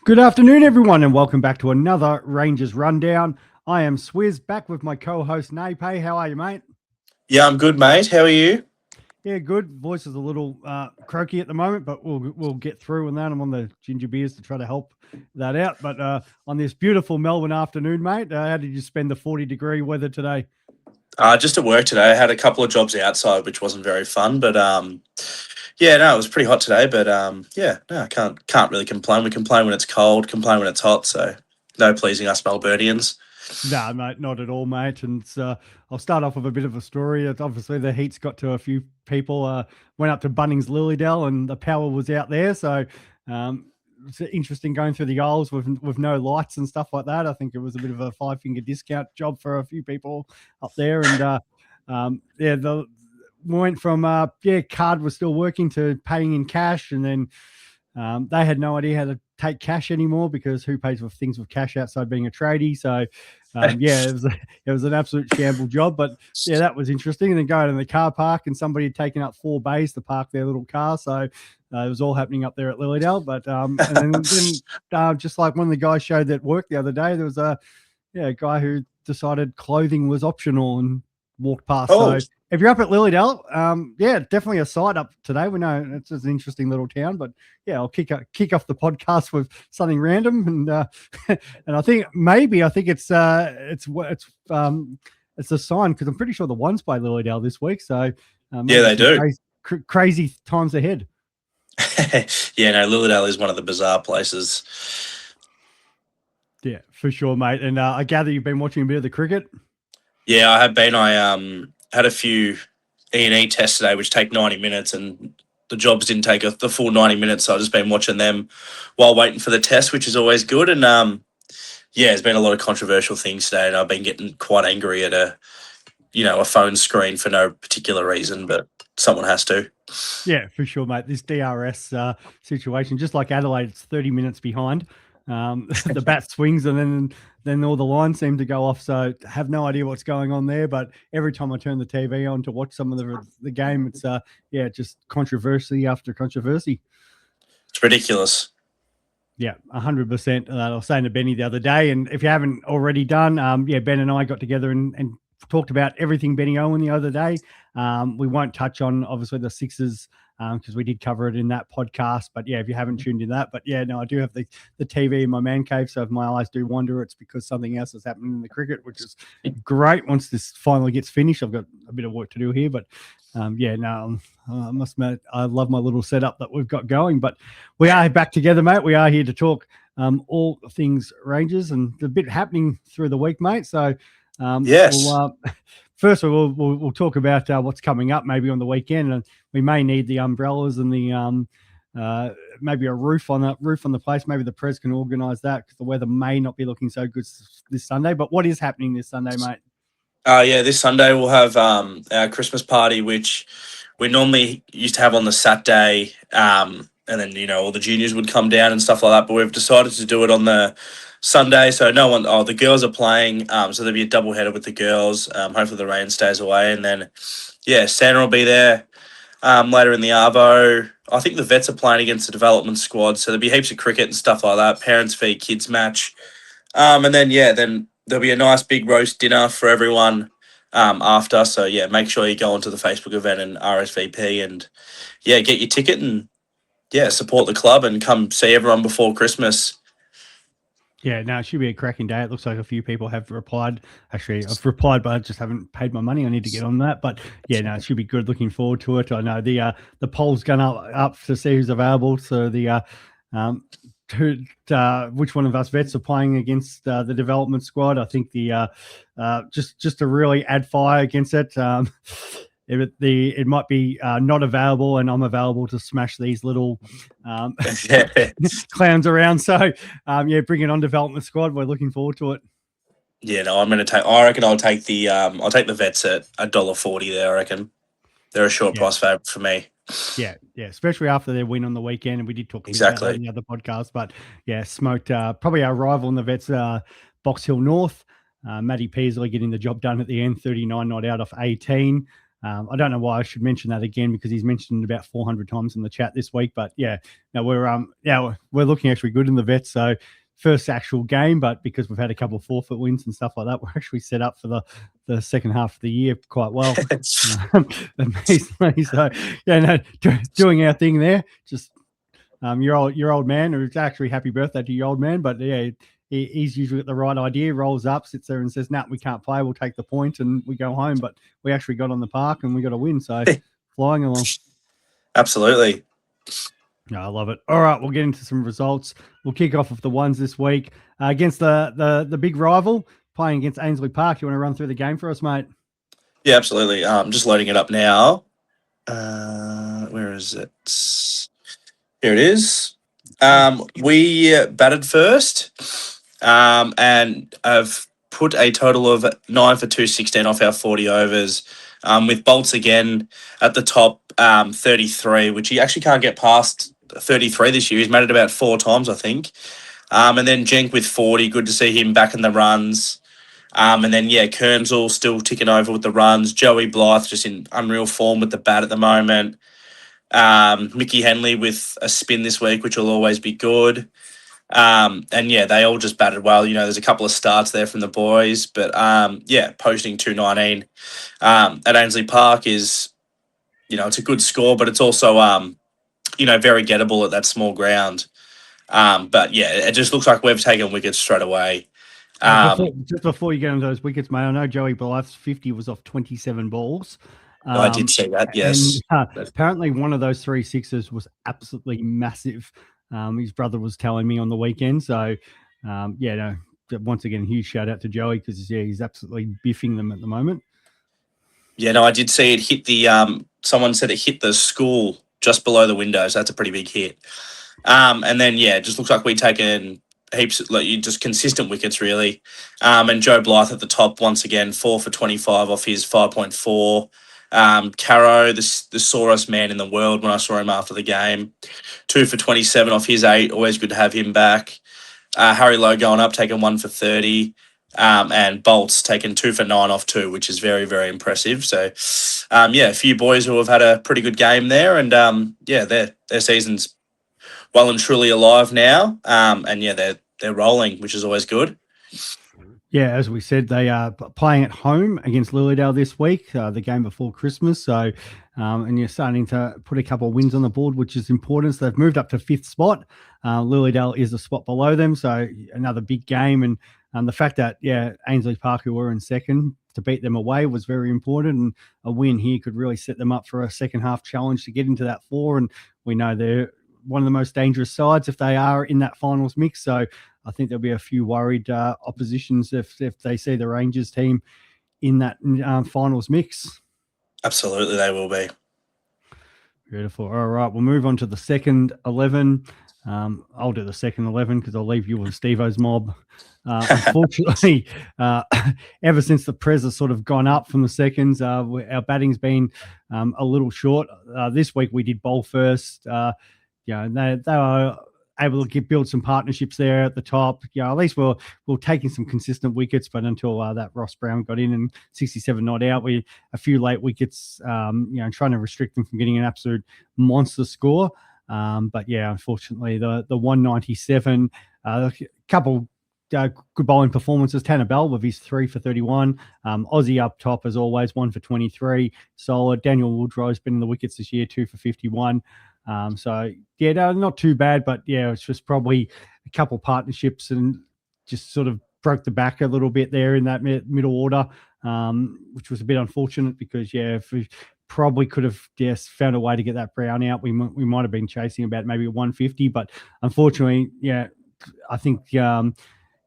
Good afternoon, everyone, and welcome back to another Rangers Rundown. I am Swiz, back with my co-host Naypay. How are you, mate? Yeah, I'm good, mate. How are you? Yeah, good. Voice is a little croaky at the moment, but we'll get through on that. I'm on the ginger beers to try to help that out. But on this beautiful Melbourne afternoon, mate, how did you spend the 40-degree weather today? Just at work today. I had a couple of jobs outside, which wasn't very fun, but yeah, no, it was pretty hot today. But yeah, no, I can't really complain. We complain when it's cold, complain when it's hot. So no pleasing us Melburnians. No, mate, not at all, mate. And I'll start off with a bit of a story. Obviously, the heat's got to a few people. Went up to Bunnings Lilydale, and the power was out there. So um, it's interesting going through the aisles with no lights and stuff like that. I think it was a bit of a five-finger discount job for a few people up there. And yeah, we went from card was still working to paying in cash, and then they had no idea how to take cash anymore because who pays for things with cash outside being a tradie? So, yeah, it was an absolute shamble job. But yeah, that was interesting. And then going in the car park, and somebody had taken up 4 bays to park their little car. So it was all happening up there at Lilydale. But and then just like one of the guys showed at work the other day, there was a guy who decided clothing was optional and walked past. Oh, So if you're up at Lilydale, yeah, definitely a sight up today. We know it's an interesting little town, but yeah, I'll kick off the podcast with something random, and and I think it's a sign because I'm pretty sure the one's by Lilydale this week. So yeah, they do. Crazy times ahead. Yeah, no, Lilydale is one of the bizarre places. Yeah, for sure, mate. And I gather you've been watching a bit of the cricket. Yeah, I have been. I had a few E&E tests today, which take 90 minutes, and the jobs didn't take the full 90 minutes. So I've just been watching them while waiting for the test, which is always good. And yeah, there's been a lot of controversial things today, and I've been getting quite angry at a phone screen for no particular reason, but someone has to. Yeah, for sure, mate. This DRS situation, just like Adelaide, it's 30 minutes behind. The bat swings, and then all the lines seem to go off. So I have no idea what's going on there. But every time I turn the TV on to watch some of the game, it's just controversy after controversy. It's ridiculous. Yeah, 100%. I was saying to Benny the other day, and if you haven't already done, Ben and I got together and talked about everything Benny Owen the other day. We won't touch on obviously the Sixers because we did cover it in that podcast. But yeah, if you haven't tuned in that, but yeah, no, I do have the TV in my man cave. So if my eyes do wander, it's because something else is happening in the cricket, which is great. Once this finally gets finished, I've got a bit of work to do here, but I must admit, I love my little setup that we've got going. But we are back together, mate. We are here to talk all things Rangers, and a bit happening through the week, mate. So yes. First of all, we'll talk about what's coming up maybe on the weekend, and we may need the umbrellas and the maybe a roof on the place. Maybe the Prez can organise that because the weather may not be looking so good this Sunday. But what is happening this Sunday, mate? Yeah, this Sunday we'll have our Christmas party, which we normally used to have on the Saturday, and then all the juniors would come down and stuff like that. But we've decided to do it on the Sunday, so the girls are playing, so there'll be a double header with the girls. Hopefully the rain stays away, and then Santa will be there later in the arvo. I think the vets are playing against the development squad, so there'll be heaps of cricket and stuff like that. Parents v kids match, and then then there'll be a nice big roast dinner for everyone after. So make sure you go onto the Facebook event and RSVP, and get your ticket and support the club and come see everyone before Christmas. Yeah, no, it should be a cracking day. It looks like a few people have replied. Actually, I've replied, but I just haven't paid my money. I need to get on that. But yeah, no, it should be good. Looking forward to it. I know the poll's gone up to see who's available. So which one of us vets are playing against the development squad? I think just to really add fire against it. It might be not available, and I'm available to smash these little clowns around. So bring it on development squad. We're looking forward to it. Yeah, no, I reckon I'll take the vets at $1.40 there. I reckon they're a short price favourite for me. Yeah, especially after their win on the weekend, and we did talk about that in the other podcast. But smoked probably our rival in the vets, Box Hill North. Matty Peasley getting the job done at the end, 39 not out off 18. I don't know why I should mention that again, because he's mentioned about 400 times in the chat this week. But yeah, now we're looking actually good in the vets. So first actual game, but because we've had a couple of forfeit wins and stuff like that, we're actually set up for the second half of the year quite well. Amazingly. So yeah, no, doing our thing there. Just your old man, who's actually happy birthday to your old man. But yeah, he's usually got the right idea, rolls up, sits there and says, nah, we can't play, we'll take the point and we go home. But we actually got on the park and we got a win. So flying along. Absolutely. No, I love it. All right, we'll get into some results. We'll kick off with the ones this week against the big rival, playing against Ainsley Park. You want to run through the game for us, mate? Yeah, absolutely. I'm just loading it up now. Where is it? Here it is. We batted first, and I've put a total of 9 for 216 off our 40 overs, with Bolts again at the top, 33, which he actually can't get past 33 this year. He's made it about 4 times, I think. And then Jenk with 40. Good to see him back in the runs. And then, yeah, Kernsall still ticking over with the runs. Joey Blythe just in unreal form with the bat at the moment. Mickey Henley with a spin this week, which will always be good. And yeah, they all just batted well. You know, there's a couple of starts there from the boys, but yeah, posting 219 at Ainsley Park is, you know, it's a good score, but it's also you know, very gettable at that small ground. But yeah, it just looks like we've taken wickets straight away. Just before you get into those wickets, mate, I know Joey Blythe's 50 was off 27 balls. I did see that, yes. And apparently one of those 3 sixes was absolutely massive. His brother was telling me on the weekend. So, yeah, no, once again, huge shout out to Joey, because yeah, he's absolutely biffing them at the moment. Yeah, no, I did see it hit the someone said it hit the school just below the windows. That's a pretty big hit. And then yeah, it just looks like we've taken heaps, like just consistent wickets really. And Joe Blythe at the top once again, 4 for 25 off his 5.4. Caro, the sorest man in the world when I saw him after the game, 2 for 27 off his 8. Always good to have him back. Harry Lowe going up, taking 1 for 30. And Bolts taking 2 for 9 off 2, which is very, very impressive. So, yeah, a few boys who have had a pretty good game there, and yeah, their season's well and truly alive now. And yeah, they're rolling, which is always good. Yeah, as we said, they are playing at home against Lilydale this week, the game before Christmas. So, and you're starting to put a couple of wins on the board, which is important. So they've moved up to 5th spot. Lilydale is a spot below them, so another big game. And the fact that, yeah, Ainsley Park, who were in second, to beat them away was very important. And a win here could really set them up for a second half challenge to get into that 4. And we know they're one of the most dangerous sides if they are in that finals mix. So I think there'll be a few worried oppositions if they see the Rangers team in that finals mix. Absolutely, they will be. Beautiful. All right, we'll move on to the second 11. I'll do the second 11 because I'll leave you with Steve-O's mob. Unfortunately, ever since the Prez has sort of gone up from the seconds, our batting's been a little short. This week we did bowl first. Yeah, they were able to build some partnerships there at the top. Yeah, at least we're taking some consistent wickets, but until that Ross Brown got in and 67 not out, we a few late wickets, you know, trying to restrict them from getting an absolute monster score. But yeah, unfortunately, the 197, a couple good bowling performances. Tanner Bell with his 3 for 31. Aussie up top as always, 1 for 23. Solid. Daniel Woodrow's been in the wickets this year, 2 for 51. So yeah, no, not too bad, but yeah, it's just probably a couple partnerships and just sort of broke the back a little bit there in that middle order, which was a bit unfortunate because yeah, if we probably could have found a way to get that Brown out, we might have been chasing about maybe 150, but unfortunately, yeah, I think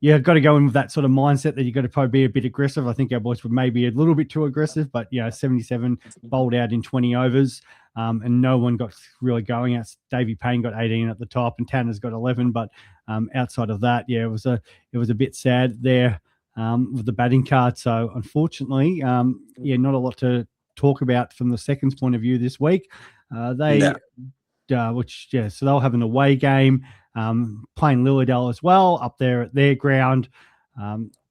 yeah, got to go in with that sort of mindset that you've got to probably be a bit aggressive. I think our boys were maybe a little bit too aggressive, but yeah, 77 bowled out in 20 overs. And no one got really going. Davey Payne got 18 at the top, and Tanner's got 11. But outside of that, yeah, it was a bit sad there with the batting card. So unfortunately, yeah, not a lot to talk about from the seconds point of view this week. So they'll have an away game, playing Lilydale as well up there at their ground.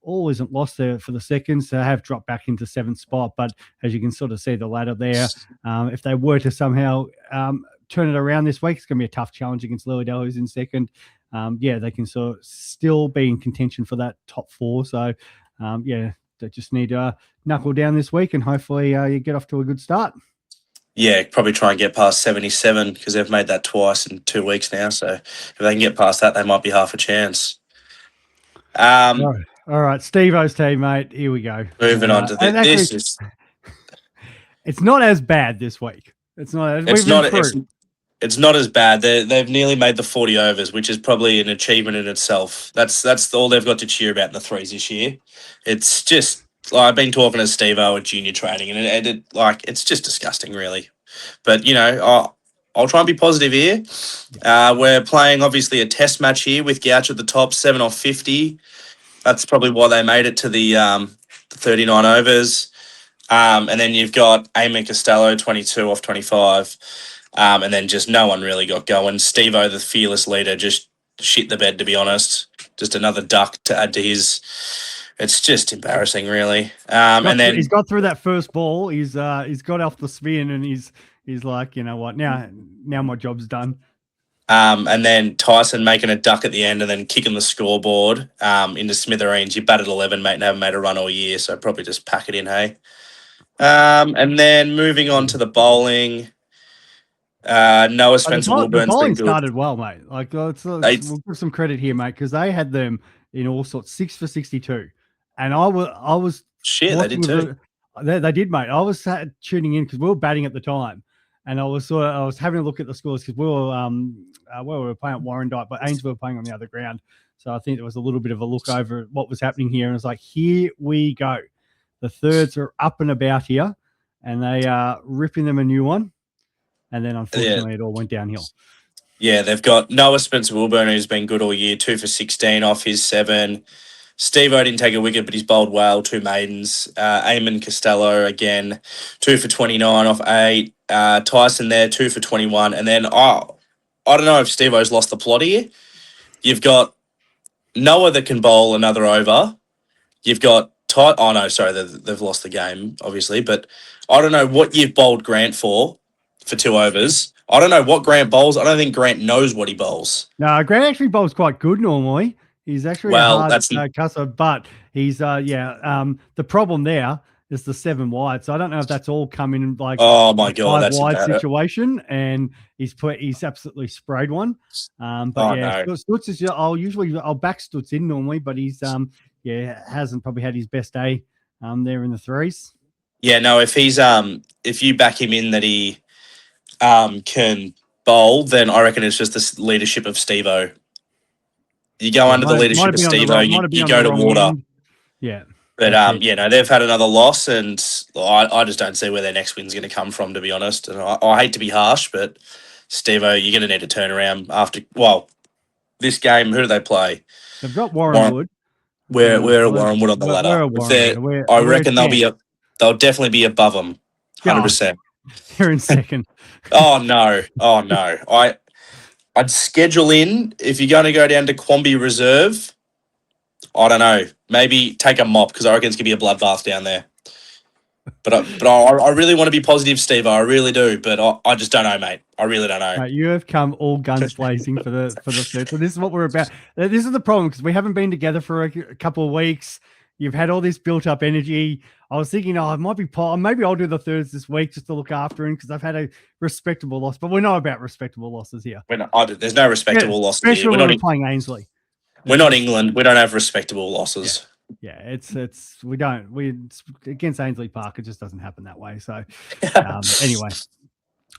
all isn't lost there for the seconds. They have dropped back into 7th spot, but as you can sort of see the ladder there, if they were to somehow turn it around this week, it's going to be a tough challenge against Lilydale, who's in 2nd. They can sort of still be in contention for that top 4. So, they just need to knuckle down this week, and hopefully you get off to a good start. Yeah, probably try and get past 77 because they've made that twice in 2 weeks now. So if they can get past that, they might be half a chance. All right, Steve-O's team, mate. Here we go. Moving on to this. It's not as bad this week. It's not as bad. They've nearly made the 40 overs, which is probably an achievement in itself. That's all they've got to cheer about in the threes this year. It's just I've been talking to Steve-O at junior training, and it's just disgusting, really. But I'll try and be positive here. We're playing obviously a test match here with Gouch at the top, 7 off 50. That's probably why they made it to the 39 overs. And then you've got Eamon Costello, 22 off 25. And then just no one really got going. Steve-O, the fearless leader, just shit the bed, to be honest. Just another duck to add to his. It's just embarrassing, really. And then he's got through that first ball. He's got off the spin, and he's like, you know what? Now my job's done. And then Tyson making a duck at the end, and then kicking the scoreboard into smithereens. You batted 11, mate, and haven't made a run all year, so probably just pack it in, hey. And then moving on to the bowling. Noah Spencer Wilburn's bowling been good. Started well, mate. Like we'll give some credit here, mate, because they had them in all sorts, 6 for 62, and I was shit. They did too. They did, mate. I was tuning in because we were batting at the time, and I was having a look at the scores because we were playing at Warrandyte, but Ainsworth were playing on the other ground. So I think there was a little bit of a look over at what was happening here, and it's like, here we go. The thirds are up and about here, and they are ripping them a new one. And then, unfortunately, it all went downhill. Yeah, they've got Noah Spencer Wilburn, who's been good all year, 2 for 16 off his 7. Steve-O didn't take a wicket, but he's bowled well, 2 maidens. Eamon Costello, again, 2 for 29 off 8. Tyson there, 2 for 21. And then, I don't know if Steve-O's lost the plot here. You've got Noah that can bowl another over. You've got they've lost the game, obviously. But I don't know what you've bowled Grant for 2 overs. I don't know what Grant bowls. I don't think Grant knows what he bowls. No, Grant actually bowls quite good normally. He's actually a hard cusser, but he's the problem there is the 7 wide. So I don't know if that's all coming like oh my god, 5 that's wide situation, and he's absolutely sprayed one. Stutz is I'll back Stutz in normally, but he's hasn't probably had his best day there in the threes. Yeah, no, if he's if you back him in that he can bowl, then I reckon it's just the leadership of Steve-O. You go under the leadership of Steve-O, you go to water. End. Yeah. But they've had another loss, and I just don't see where their next win's going to come from, to be honest. And I hate to be harsh, but Steve-O, you're going to need to turn around after this game. Who do they play? They've got Warrenwood. We're at Warrenwood on the ladder. I reckon they'll definitely be above them, 100%. They're in 2nd. Oh no! I'd schedule in if you're going to go down to Quamby Reserve. I don't know. Maybe take a mop because I reckon it's going to be a bloodbath down there. But I really want to be positive, Steve. I really do. But I just don't know, mate. I really don't know. Mate, you have come all guns blazing for the set. So this is what we're about. This is the problem because we haven't been together for a couple of weeks. You've had all this built up energy. I was thinking, it might be Paul. Maybe I'll do the thirds this week just to look after him because I've had a respectable loss. But we're not about respectable losses here. There's no respectable losses here. Especially when we're playing Ainsley. We're not England. We don't have respectable losses. Yeah, it's against Ainsley Park. It just doesn't happen that way. So anyway,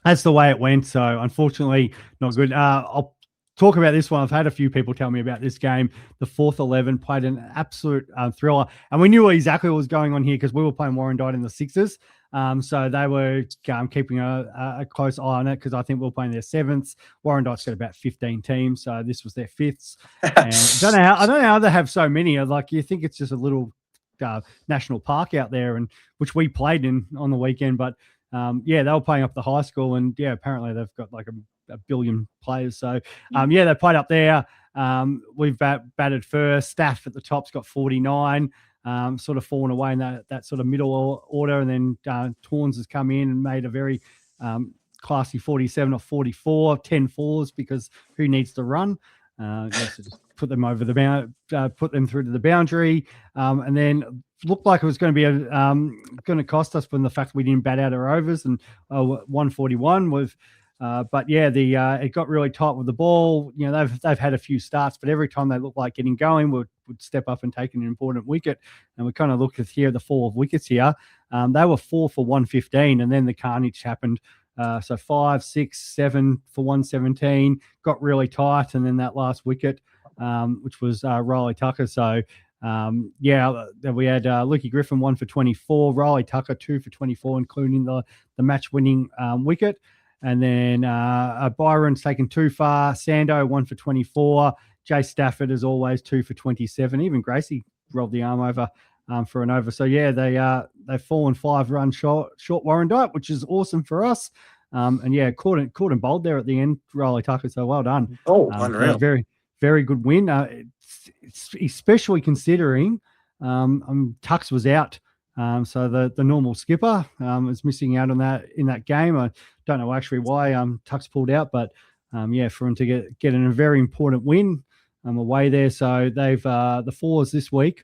that's the way it went. So unfortunately, not good. I'll talk about this one. I've had a few people tell me about this game. The 4th 11 played an absolute thriller. And we knew exactly what was going on here because we were playing Warrandyte in the 6s. So they were keeping a close eye on it because I think we were playing their 7ths. Warrandyte's got about 15 teams. So this was their 5ths. And I don't know how they have so many. Like you think it's just a little national park out there, and which we played in on the weekend. But they were playing up the high school, and apparently they've got like a billion players. So they played up there. We've batted first. Staff at the top's got 49. Sort of fallen away in that sort of middle order, and then Torns has come in and made a very classy 47 or 44, 10 fours, because who needs to run? So just put them over the put them through to the boundary, and then looked like it was going to be going to cost us from the fact we didn't bat out our overs, and 141 with. But yeah, it got really tight with the ball. You know, they've had a few starts, but every time they look like getting going, would step up and take an important wicket. And we kind of look at here the 4 wickets here. They were 4 for 115, and then the carnage happened. So 5, 6, 7 for 117, got really tight, and then that last wicket, which was Riley Tucker. So yeah, we had Lukey Griffin 1 for 24, Riley Tucker 2 for 24, including the match-winning wicket. And then Byron's taken 2 far, Sando 1 for 24, Jay Stafford as always 2 for 27. Even Gracie rolled the arm over for an over. So yeah, they've fallen 5 runs short Warrandyte, which is awesome for us. And yeah, caught and bowled there at the end, Riley Tucker. So well done. Oh, unreal. Very, very good win. It's especially considering Tux was out. So the normal skipper was missing out on that in that game. I don't know actually why Tux pulled out, but yeah, for him to get in a very important win away there. So they've the fours this week.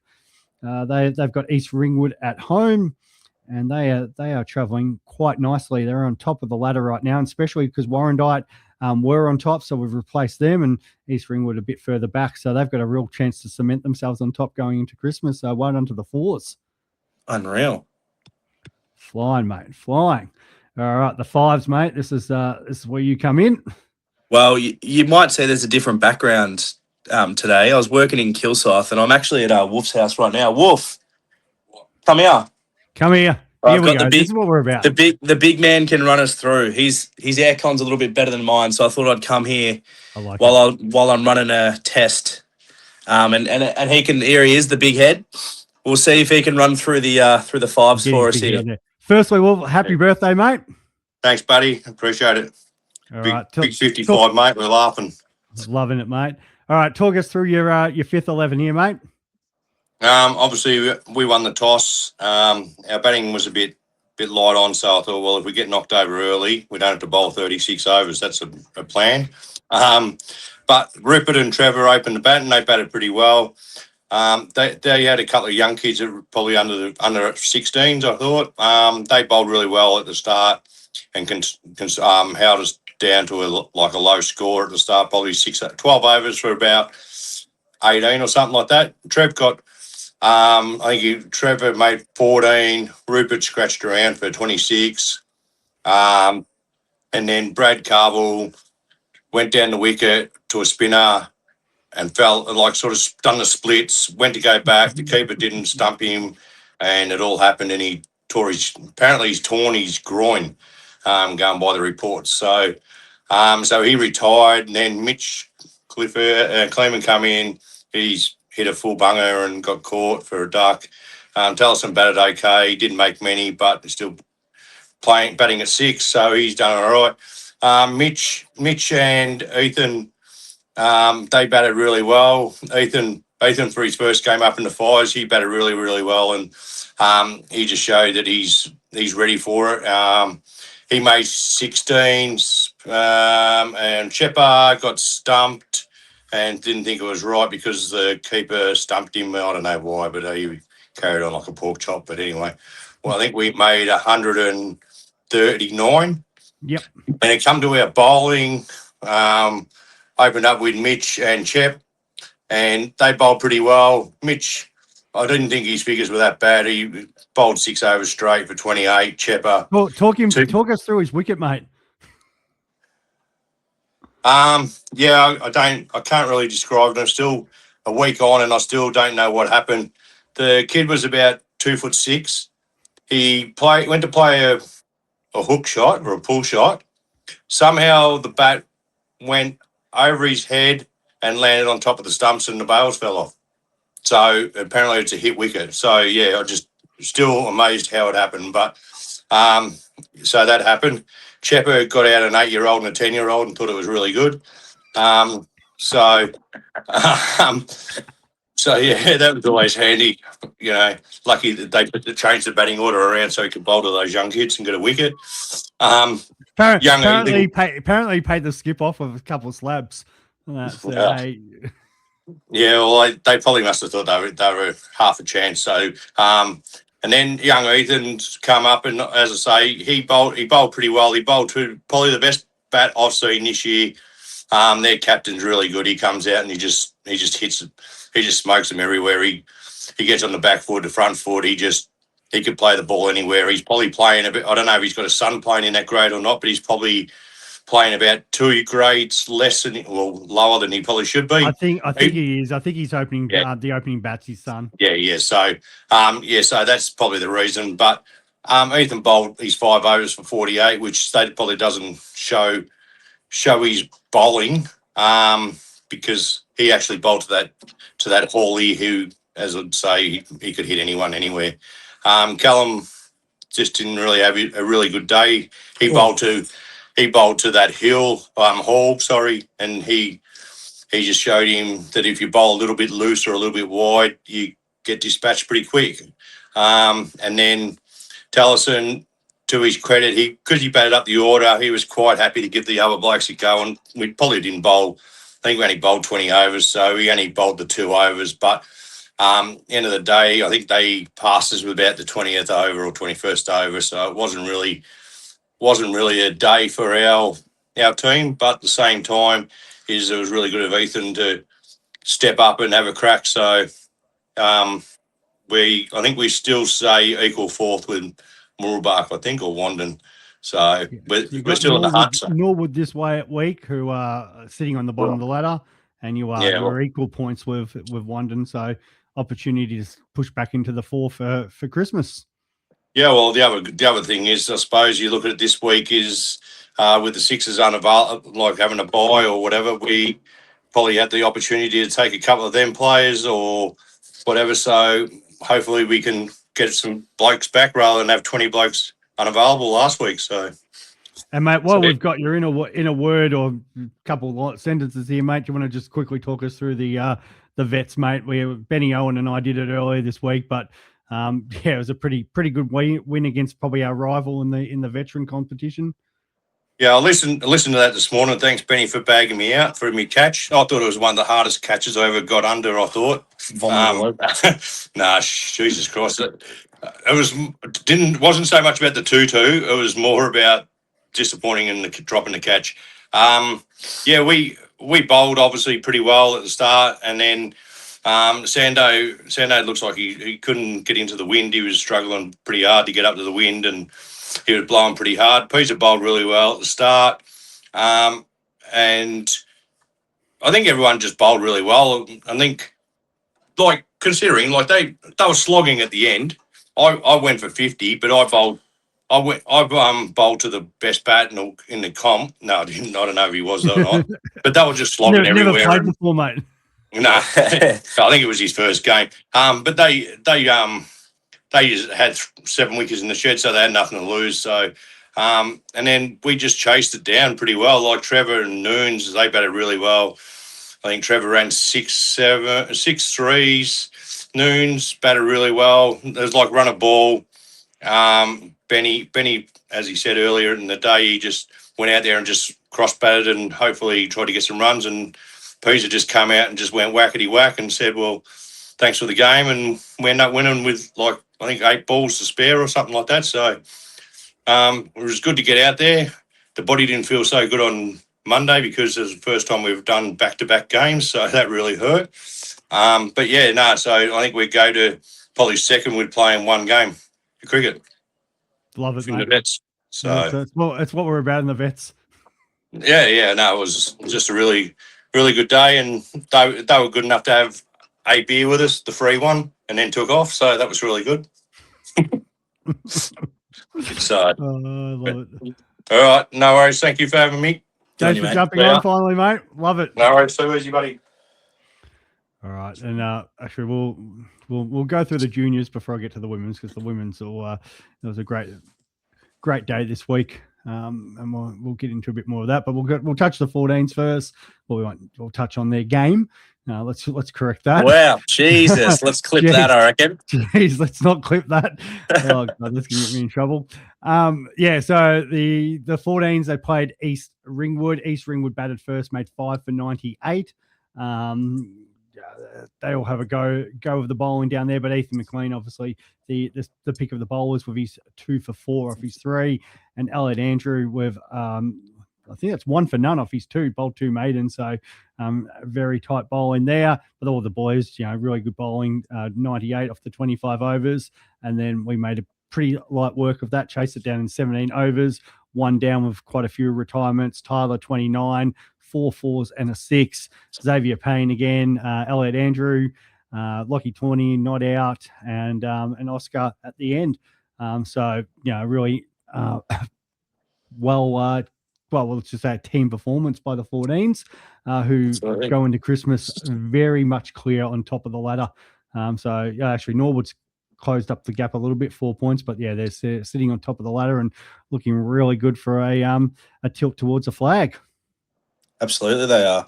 They've got East Ringwood at home, and they are travelling quite nicely. They're on top of the ladder right now, and especially because Warrandyte were on top, so we've replaced them, and East Ringwood a bit further back. So they've got a real chance to cement themselves on top going into Christmas. So well done to the fours. Unreal. Flying, mate. Flying. All right, the fives, mate. This is where you come in. Well, you might say there's a different background today. I was working in Kilsyth, and I'm actually at Wolf's house right now. Wolf, come here. Come here. Here we go. This is what we're about. The big man can run us through. His aircon's a little bit better than mine, so I thought I'd come here while I'm running a test. And he can. Here he is, the big head. We'll see if he can run through the fives for us here. Firstly, Wolf, happy birthday, mate. Thanks, buddy. Appreciate it. All right. Big 55, mate. We're laughing. Loving it, mate. All right, talk us through your fifth 11 here, mate. Obviously, we won the toss. Our batting was a bit light on, so I thought, well, if we get knocked over early, we don't have to bowl 36 overs. That's a plan. But Rupert and Trevor opened the bat, and they batted pretty well. They had a couple of young kids that were probably under 16s, I thought. They bowled really well at the start and held us down to a low score at the start, probably 12 overs for about 18 or something like that. Trev got, Trevor made 14, Rupert scratched around for 26, and then Brad Carville went down the wicket to a spinner and fell, sort of done the splits, went to go back, the keeper didn't stump him, and it all happened, and apparently he's torn his groin, going by the reports. So he retired, and then Mitch Kleeman come in. He's hit a full bunger and got caught for a duck. Tellison batted okay. He didn't make many, but still batting at 6, so he's done all right. Mitch and Ethan, they batted really well. Ethan for his first game up in the fives, he batted really, really well, and he just showed that he's ready for it. He made 16s, and Shepard got stumped and didn't think it was right because the keeper stumped him. I don't know why, but he carried on like a pork chop. But anyway, well, I think we made 139. Yep. And it come to our bowling, opened up with Mitch and Shep, and they bowled pretty well. Mitch, I didn't think his figures were that bad. He bowled 6 overs straight for 28. Chepper. Well, talk us through his wicket, mate. Yeah, I can't really describe it. I'm still a week on, and I still don't know what happened. The kid was about 2'6". He went to play a hook shot or a pull shot. Somehow the bat went over his head and landed on top of the stumps, and the bails fell off. So apparently it's a hit wicket. So yeah, I just still amazed how it happened. But so that happened. Chepper got out an 8-year-old and a 10-year-old and thought it was really good. So, um, so yeah, that was always handy. Lucky that they changed the batting order around so he could bowl to those young kids and get a wicket. Young Apparently, Ethan, apparently paid the skip off of a couple of slabs. That's hey. Yeah, well, they probably must have thought they were half a chance. So, and then young Ethan's come up, and as I say, he bowled pretty well. He bowled to probably the best bat I've seen this year. Their captain's really good. He comes out and he just hits it. He just smokes them everywhere. He gets on the back foot, the front foot. He could play the ball anywhere. He's probably playing a bit. I don't know if he's got a son playing in that grade or not, but he's probably playing about 2 grades lower than he probably should be. I think he is. I think he's opening the opening bats, his son. Yeah. So so that's probably the reason. But Ethan bowled his 5 overs for 48, which probably doesn't show his bowling, because he actually bowled to that Hawley, who, as I'd say, he could hit anyone anywhere. Callum just didn't really have a really good day. He bowled to that Hall, and he just showed him that if you bowl a little bit loose or a little bit wide, you get dispatched pretty quick. And then Tallison, to his credit, because he batted up the order, he was quite happy to give the other blokes a go. And we probably didn't bowl. I think we only bowled 20 overs, so we only bowled the 2 overs. But end of the day, I think they passed us with about the 20th over or 21st over, so it wasn't really a day for our team. But at the same time, it was really good of Ethan to step up and have a crack. So I think we still say equal 4th with Mooroolbark, I think, or Wandon. So we're still in the hunt. So. Norwood this week, who are sitting on the bottom of the ladder, and you are equal points with Wandon. So opportunity to push back into the 4 for Christmas. Yeah, well, the other thing is, I suppose you look at it this week is with the Sixers unavailable, like having a bye or whatever, we probably had the opportunity to take a couple of them players or whatever. So hopefully we can get some blokes back rather than have 20 blokes unavailable last week. So, and mate, while we've got your in a word or a couple of sentences here, mate, do you want to just quickly talk us through the vets, mate? Benny Owen and I did it earlier this week, but it was a pretty good win against probably our rival in the veteran competition. Yeah, I listened to that this morning. Thanks, Benny, for bagging me out for me catch. I thought it was one of the hardest catches I ever got under. I thought. Nah, Jesus Christ! It wasn't so much about the 2-2. It was more about disappointing in dropping the catch. We bowled obviously pretty well at the start, and then Sando looks like he couldn't get into the wind. He was struggling pretty hard to get up to the wind, and he was blowing pretty hard. Peter bowled really well at the start, and I think everyone just bowled really well. I think, like, considering like they were slogging at the end. I went for 50, but I bowled to the best bat in the comp. No, I didn't. I don't know if he was or not, but they were just slogging everywhere. Never played before, mate. No, I think it was his first game. But they just had 7 wickets in the shed, so they had nothing to lose. So, and then we just chased it down pretty well. Like Trevor and Noons, they batted really well. I think Trevor ran 6 threes. Noons batted really well. It was like run a ball. Benny, as he said earlier in the day, he just went out there and just cross batted and hopefully tried to get some runs. And Peter just come out and just went whackety whack and said, "Well, thanks for the game," and we ended up winning with like I think 8 balls to spare or something like that. So it was good to get out there. The body didn't feel so good on Monday because it was the first time we've done back-to-back games, so that really hurt. So I think we go to probably second with playing 1 game of cricket. Love it, mate. The vets. So it's what we're about in the vets. Yeah. No, it was just a really, really good day, and they were good enough to have a beer with us, the free one, and then took off. So that was really good. I love it. All right, no worries. Thank you for having me. Thanks for jumping on finally, mate. Love it. No worries. So easy, buddy. All right, and actually, we'll go through the juniors before I get to the women's, because the women's it was a great day this week. and we'll get into a bit more of that. But we'll touch the 14s first. Well, we'll touch on their game. Let's correct that. Wow, Jesus, let's clip that, I reckon. Jeez, let's not clip that. Oh God, that's gonna get me in trouble. So the 14s, they played East Ringwood. East Ringwood batted first, made 5 for 98. They all have a go of the bowling down there, but Ethan McLean, obviously the pick of the bowlers with his 2 for 4 off his 3, and Elliot Andrew with I think that's 1 for none off his 2, bowled 2 maidens. So very tight bowling there. But all the boys, really good bowling, 98 off the 25 overs. And then we made a pretty light work of that, chased it down in 17 overs, 1 down with quite a few retirements. Tyler, 29, 4 4s and a 6. Xavier Payne again, Elliot Andrew, Lockie Tawney not out, and Oscar at the end. Really well, let's just say a team performance by the 14s, who Absolutely. go into Christmas very much clear on top of the ladder. Actually, Norwood's closed up the gap a little bit, 4 points, but yeah, they're sitting on top of the ladder and looking really good for a tilt towards a flag. Absolutely, they are.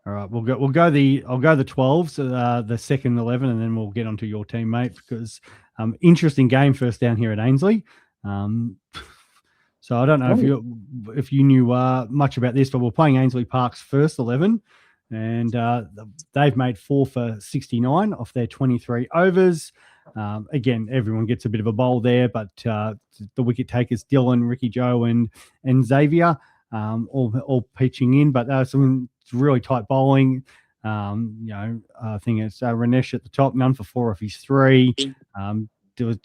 All right, I'll go the 12s, the second 11, and then we'll get onto your team, mate, because interesting game first down here at Ainsley. So I don't know if you knew much about this, but we're playing Ainsley Park's first 11, and they've made 4 for 69 off their 23 overs. Again, everyone gets a bit of a bowl there, but the wicket takers Dylan, Ricky Joe, and Xavier all pitching in, but some really tight bowling. I think it's Ranesh at the top, none for 4 off his 3. It was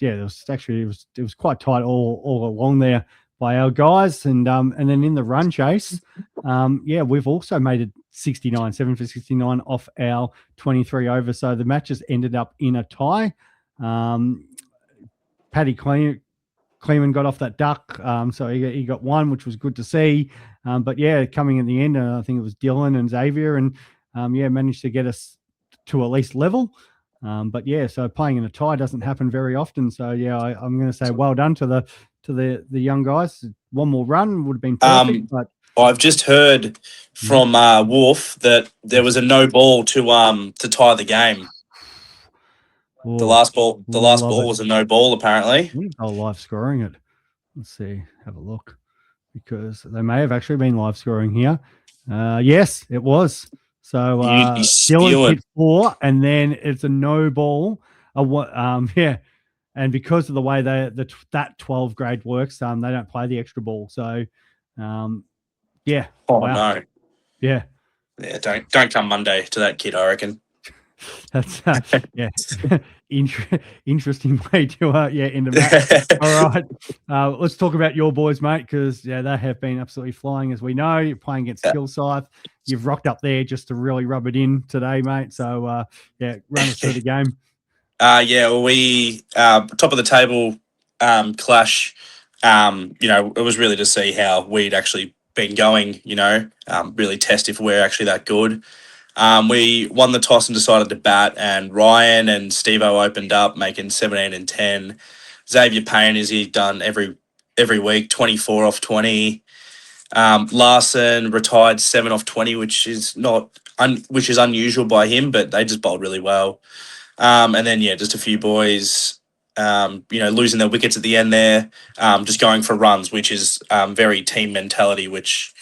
quite tight all along there by our guys, and then in the run chase, we've also made it 69, 7 for 69 off our 23 overs. So the matches ended up in a tie. Paddy Kleeman got off that duck, so he got 1, which was good to see. But yeah, coming in the end, I think it was Dylan and Xavier, and managed to get us to at least level. But yeah, so playing in a tie doesn't happen very often. So yeah, I'm going to say well done to the young guys. 1 more run would have been perfect. But I've just heard from Wolf that there was a no ball to tie the game. The last ball was a no ball, apparently. Oh, live scoring it. Let's see, have a look, because they may have actually been live scoring here. Yes, it was. So Dylan hit 4, and then it's a no ball. And because of the way that 12 grade works, they don't play the extra ball. So, yeah. Oh wow. No. Yeah. Yeah. Don't come Monday to that kid, I reckon. That's interesting way to end the match. All right, let's talk about your boys, mate, because they have been absolutely flying, as we know. You're playing against Kilsyth. You've rocked up there just to really rub it in today, mate. So run us through the game. We top of the table clash. It was really to see how we'd actually been going. Really test if we're actually that good. We won the toss and decided to bat, and Ryan and Steve-O opened up, making 17 and 10. Xavier Payne, as he's done every week, 24 off 20. Larson retired 7 off 20, which is unusual by him, but they just bowled really well. And then just a few boys, losing their wickets at the end there, just going for runs, which is very team mentality, which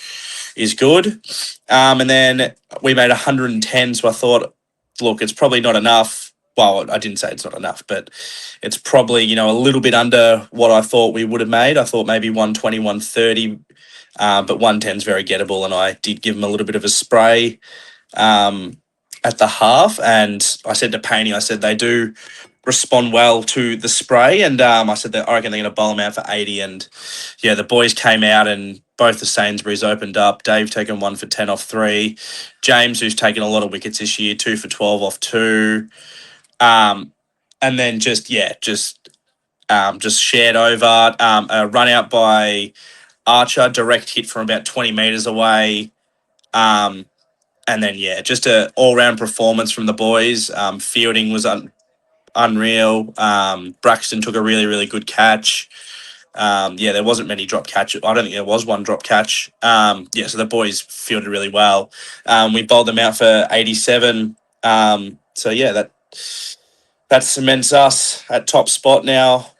is good. And then we made 110. So I thought, look, it's probably not enough. Well, I didn't say it's not enough, but it's probably, a little bit under what I thought we would have made. I thought maybe 120, 130, but 110 is very gettable. And I did give them a little bit of a spray at the half. And I said to Paney, they do respond well to the spray. And I said that I reckon they're going to bowl them out for 80. And the boys came out, and both the Sainsbury's opened up. Dave taking 1 for 10 off 3. James, who's taken a lot of wickets this year, 2 for 12 off 2. And then just shared over. A run out by Archer, direct hit from about 20 metres away. And then, just an all-round performance from the boys. Fielding was unreal. Braxton took a really, really good catch. Yeah, there wasn't many drop catches. I don't think there was one drop catch. Yeah, so the boys fielded really well. We bowled them out for 87. So yeah, that cements us at top spot now.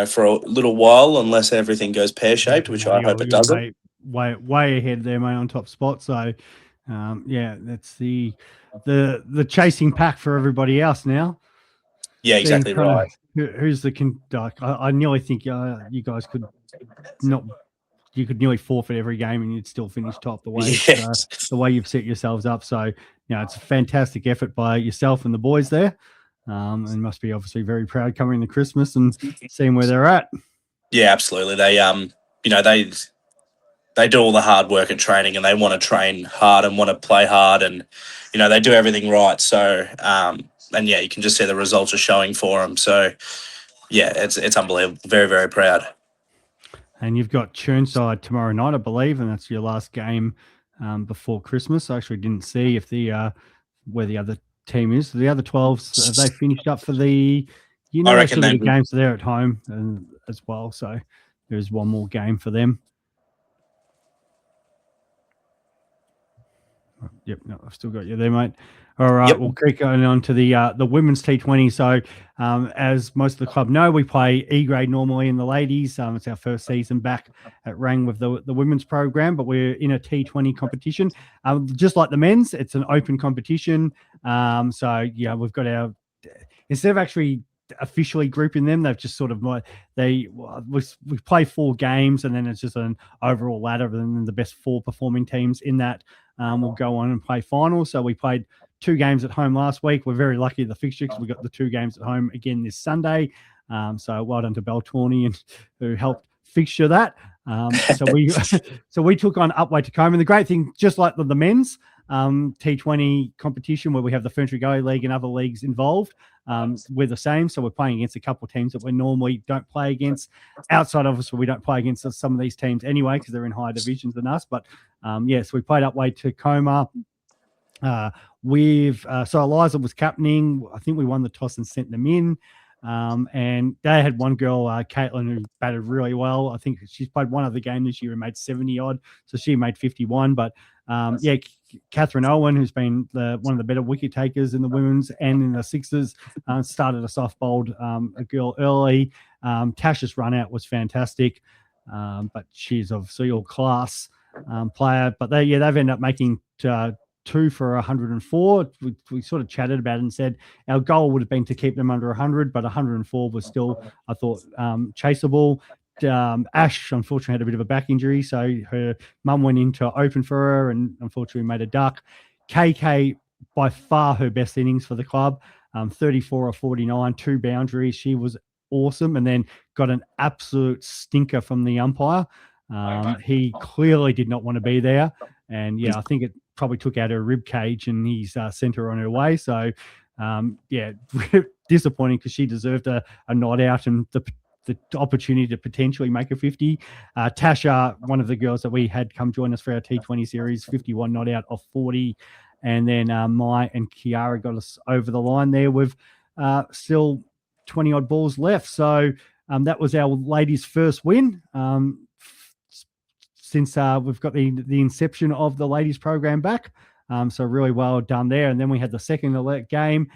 For a little while, unless everything goes pear-shaped, which I hope it doesn't. Way ahead there, mate, on top spot. So, yeah, that's the chasing pack for everybody else now. Yeah, exactly right. Who's the I nearly think you guys could not. You could nearly forfeit every game and you'd still finish top the way the way you've set yourselves up. So, it's a fantastic effort by yourself and the boys there. And must be obviously very proud coming to Christmas and seeing where they're at. Yeah, absolutely. They they do all the hard work at training and they want to train hard and want to play hard and they do everything right. So and yeah, you can just see the results are showing for them. So yeah, it's unbelievable. Very, very proud. And you've got Churnside tomorrow night, I believe, and that's your last game before Christmas. I actually didn't see if where the other team is. The other 12s, have they finished up for the? I reckon the games are there at home as well. So there's one more game for them. Yep, no, I've still got you there, mate. All right, We'll keep going on to the women's T20. So, as most of the club know, we play E grade normally in the ladies. It's our first season back at Rang with the women's program, but we're in a T20 competition. Just like the men's, it's an open competition. So yeah, we've got instead of actually officially grouping them, they've just sort of we play 4 games and then it's just an overall ladder, and then the best 4 performing teams in that will go on and play finals. So we played 2 games at home last week. We're very lucky the fixture because we got the 2 games at home again this Sunday. So well done to Beltawny and who helped fixture that. So we took on Upway Tacoma. And the great thing, just like the men's T20 competition where we have the Ferntree Gully League and other leagues involved, we're the same. So we're playing against a couple of teams that we normally don't play against. Outside of us, we don't play against some of these teams anyway because they're in higher divisions than us. But so we played Upway Tacoma. So Eliza was captaining. I think we won the toss and sent them in. And they had one girl, Caitlin, who batted really well. I think she's played one other game this year and made 70 odd. So she made 51. But Catherine Owen, who's been one of the better wicket takers in the women's and in the sixes, started us off, bowled a girl early. Tasha's run out was fantastic. But she's obviously all class player. But they've ended up making 2 for 104. We sort of chatted about it and said our goal would have been to keep them under 100, but 104 was still, I thought, chaseable. Ash unfortunately had a bit of a back injury, so her mum went in to open for her and unfortunately made a duck. KK, by far her best innings for the club, 34 or 49, 2 boundaries. She was awesome, and then got an absolute stinker from the umpire. He clearly did not want to be there, and I think it probably took out her rib cage and he's sent her on her way. So disappointing because she deserved a nod out and the opportunity to potentially make a 50. Tasha, one of the girls that we had come join us for our T20 series, 51 not out of 40. And then Mai and Kiara got us over the line there with still 20 odd balls left. So that was our ladies' first win. Since we've got the inception of the ladies program back. So really well done there. And then we had the second game.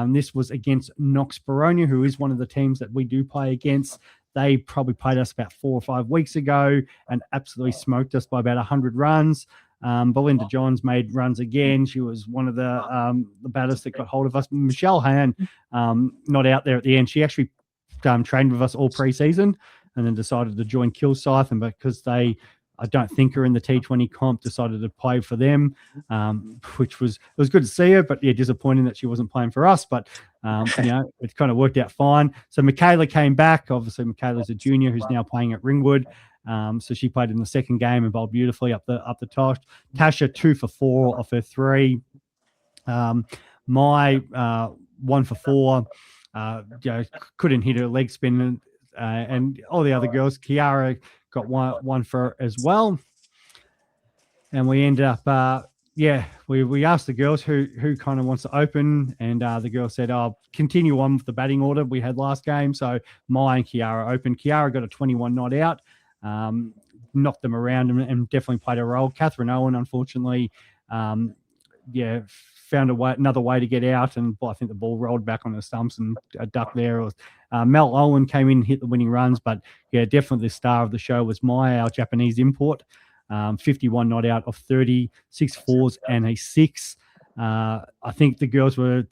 This was against Knox Baronia, who is one of the teams that we do play against. They probably played us about 4 or 5 weeks ago and absolutely smoked us by about 100 runs. Belinda Johns made runs again. She was one of the batters that got hold of us. Michelle Han, not out there at the end. She actually trained with us all pre-season and then decided to join Kilsyth. And because I don't think her in the T20 comp, decided to play for them, which it was good to see her, but disappointing that she wasn't playing for us. But it kind of worked out fine. So Michaela came back. Obviously, Michaela's a junior who's now playing at Ringwood. So she played in the second game and bowled beautifully up the toss. Tasha 2 for 4 off her 3. My 1 for 4. Couldn't hit her leg spin, and all the other girls. Kiara got one for as well, and we ended up yeah, we asked the girls who kind of wants to open, and the girl said, "I'll continue on with the batting order we had last game." So Mai and Kiara opened. Kiara got a 21 not out, knocked them around, and definitely played a role. Catherine Owen, unfortunately, found another way to get out, and I think the ball rolled back on the stumps and a duck there. Mel Owen came in, hit the winning runs, but yeah, definitely the star of the show was Mai, our Japanese import. 51 not out of 30, 6 fours and a 6. I think the girls were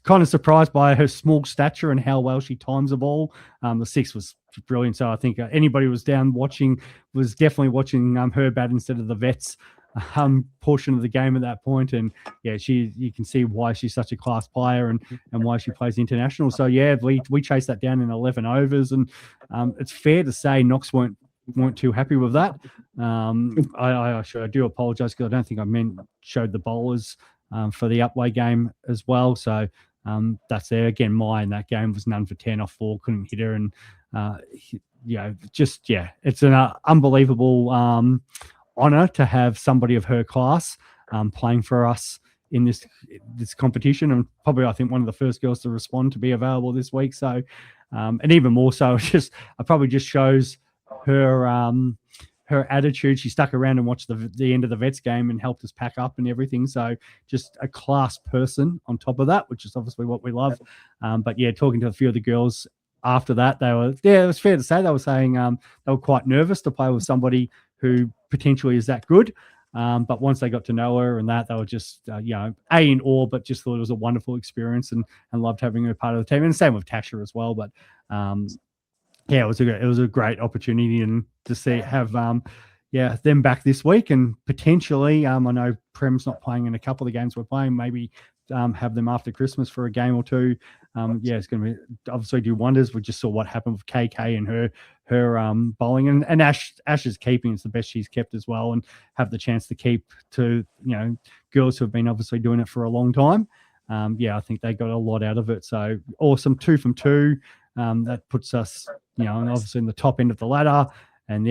kind of surprised by her small stature and how well she times the ball. The 6 was brilliant. So I think anybody who was down watching was definitely watching her bat instead of the vets portion of the game at that point. And yeah, you can see why she's such a class player and why she plays international. So yeah, we chased that down in 11 overs, and it's fair to say Knox weren't too happy with that. I do apologise because I don't think I showed the bowlers for the Upway game as well. So that's there again. Mai in that game was none for 10 off 4, couldn't hit her, and it's an unbelievable honour to have somebody of her class playing for us in this competition, and probably I think one of the first girls to respond to be available this week. So and even more so, it probably just shows her attitude. She stuck around and watched the end of the Vets game and helped us pack up and everything. So just a class person on top of that, which is obviously what we love. But yeah, talking to a few of the girls after that, it was fair to say they were saying they were quite nervous to play with somebody who potentially is that good. But once they got to know her and that, they were just, in awe, but just thought it was a wonderful experience and loved having her part of the team. And same with Tasha as well. But it was a great opportunity and to have them back this week, and potentially I know Prem's not playing in a couple of the games we're playing, maybe have them after Christmas for a game or two. It's going to be obviously do wonders. We just saw what happened with KK and her bowling, and Ash's keeping is the best she's kept as well, and have the chance to keep to girls who have been obviously doing it for a long time. I think they got a lot out of it. So awesome, 2 from 2. That puts us, obviously in the top end of the ladder. And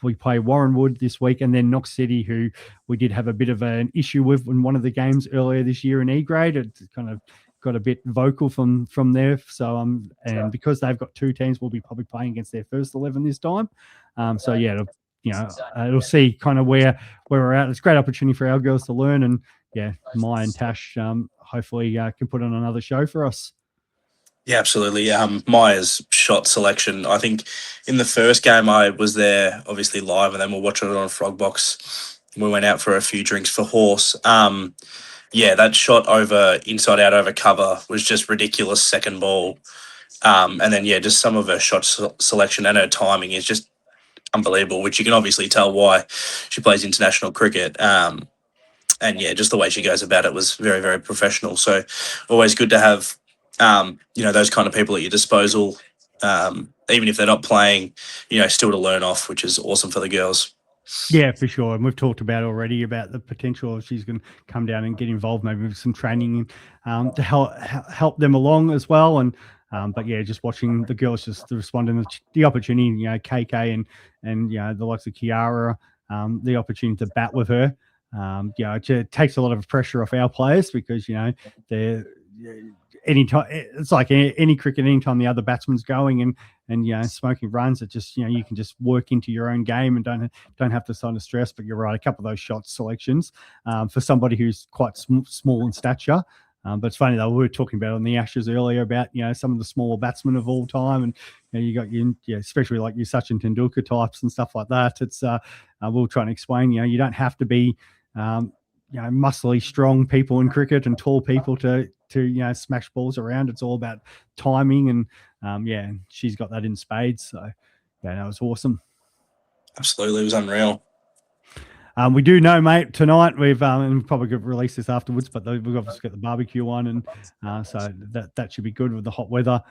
we play Warrenwood this week, and then Knox City, who we did have a bit of an issue with in one of the games earlier this year in E grade. It kind of got a bit vocal from there. So and because they've got 2 teams, we'll be probably playing against their first 11 this time. It'll see kind of where we're at. It's a great opportunity for our girls to learn, and Mai and Tash hopefully can put on another show for us. Yeah, absolutely. Maya's shot selection. I think in the first game I was there, obviously live, and then we're watching it on Frogbox. We went out for a few drinks for Horse. That shot over inside out over cover was just ridiculous. Second ball, and then just some of her shot selection and her timing is just unbelievable, which you can obviously tell why she plays international cricket. Just the way she goes about it was very, very professional. So always good to have those kind of people at your disposal, even if they're not playing, still to learn off, which is awesome for the girls. Yeah, for sure. And we've talked about already about the potential if she's going to come down and get involved, maybe with some training to help them along as well. And just watching the girls just responding to the opportunity, KK and the likes of Kiara, the opportunity to bat with her. It takes a lot of pressure off our players because they're. Anytime it's like any cricket, anytime the other batsman's going and smoking runs, it just you can just work into your own game and don't have to sort of stress. But you're right, a couple of those shot selections for somebody who's quite small in stature. But it's funny though, we were talking about on the Ashes earlier about some of the smaller batsmen of all time, and you got especially like your Sachin Tendulkar types and stuff like that. It's we'll try and explain. You don't have to be muscly, strong people in cricket and tall people to smash balls around. It's all about timing, and she's got that in spades. So that was awesome. Absolutely, it was unreal. We do know, mate, tonight we've probably could release this afterwards, but we've obviously got the barbecue on, and so that should be good with the hot weather.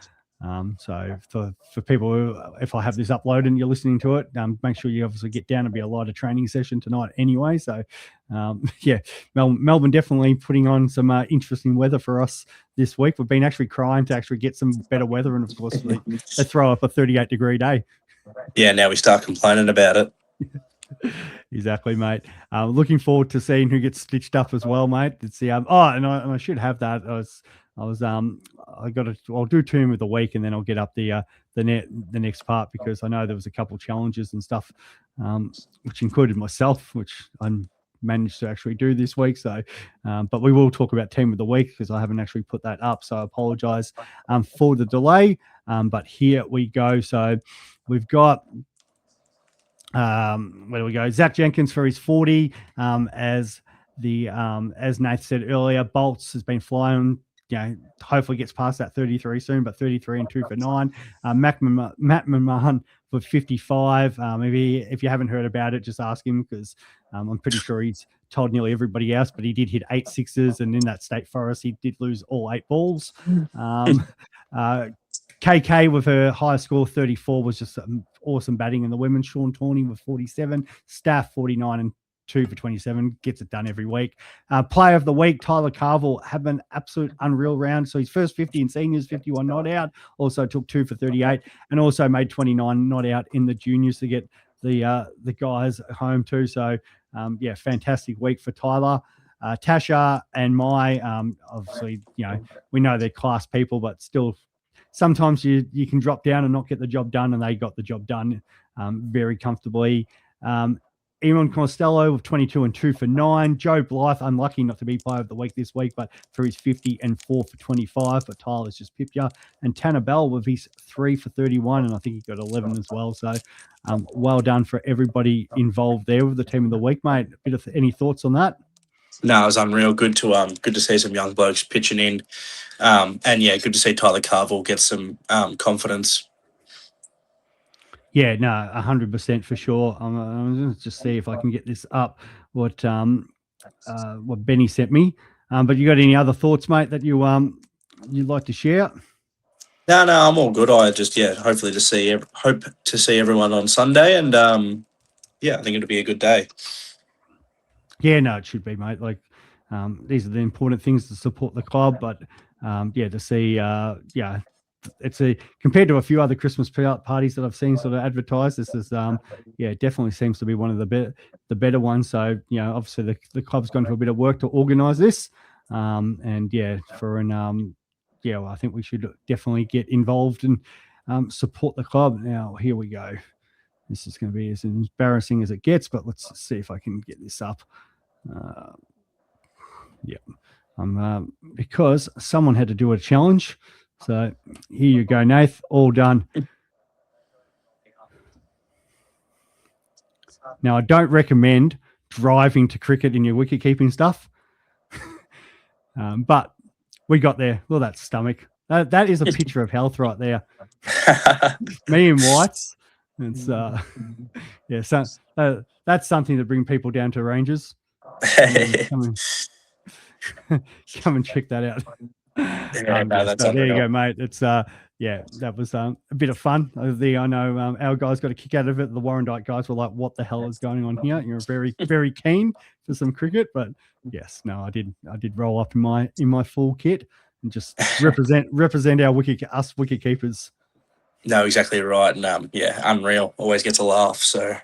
So for people who, if I have this uploaded and you're listening to it, make sure you obviously get down. It'll be a lighter training session tonight anyway. So, Melbourne definitely putting on some interesting weather for us this week. We've been actually trying to actually get some better weather, and of course they throw up a 38-degree day. Yeah, now we start complaining about it. Exactly, mate. Looking forward to seeing who gets stitched up as well, mate. It's the and I should have that. I got to. I'll do team of the week, and then I'll get up the next part, because I know there was a couple challenges and stuff, which included myself, which I managed to actually do this week. So, but we will talk about team of the week, because I haven't actually put that up. So I apologise for the delay. But here we go. So we've got. Where do we go? Zach Jenkins for his 40. As Nath said earlier, Bolts has been flying. Hopefully gets past that 33 soon, but 33 and 2 for 9. Matt McMahon for 55. If you haven't heard about it, just ask him, because I'm pretty sure he's told nearly everybody else, but he did hit 8 sixes, and in that State Forest, he did lose all 8 balls. KK with her high score 34 was just awesome batting in the women. Sean Tawney with 47, Staff 49 and 2 for 27, gets it done every week. Player of the week, Tyler Carville, had an absolute unreal round. So his first 50 in seniors, 51 not out, also took 2 for 38, and also made 29 not out in the juniors to get the guys home too. So fantastic week for Tyler. Tasha and Mai, obviously, we know they're class people, but still, sometimes you can drop down and not get the job done, and they got the job done very comfortably. Eamon Costello with 22 and 2 for 9. Joe Blythe, unlucky not to be player of the week this week, but for his 50 and 4 for 25. But Tyler's just pipped you. And Tanner Bell with his 3 for 31, and I think he got 11 as well. So well done for everybody involved there with the team of the week, mate. Any thoughts on that? No, it was unreal. Good to see some young blokes pitching in. And yeah, good to see Tyler Carville get some confidence. Yeah, no, 100% for sure. I'm going to just see if I can get this up, what Benny sent me. But you got any other thoughts, mate, that you'd like to share? No, I'm all good. I just hopefully hope to see everyone on Sunday, and I think it'll be a good day. Yeah, no, it should be, mate. Like, these are the important things to support the club, but to see, it's compared to a few other Christmas parties that I've seen sort of advertised, this is, definitely seems to be one of the better ones. So, obviously the club's gone to a bit of work to organise this, I think we should definitely get involved and support the club. Now, here we go. This is going to be as embarrassing as it gets, but let's see if I can get this up. Because someone had to do a challenge. So here you go, Nath. All done. Now, I don't recommend driving to cricket in your wicket keeping stuff, but we got there. Well, that stomach. That is a picture of health right there. Me in whites. It's so that's something to bring people down to ranges. Come and check that out. There you go, mate. It's that was a bit of fun. I know our guys got a kick out of it. The Warrandyte guys were like, "What the hell is going on here?" You're very, very keen for some cricket, but yes, no, I did roll up in my full kit and just represent our wicket keepers. No, exactly right, and unreal. Always gets a laugh. So.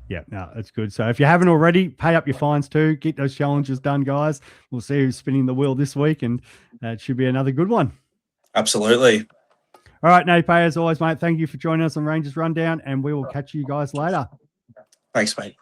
Yeah, no, that's good. So if you haven't already, pay up your fines too. Get those challenges done, guys. We'll see who's spinning the wheel this week, and it should be another good one. Absolutely. All right, Naypay, as always, mate, thank you for joining us on Rangers Rundown, and we will catch you guys later. Thanks, mate.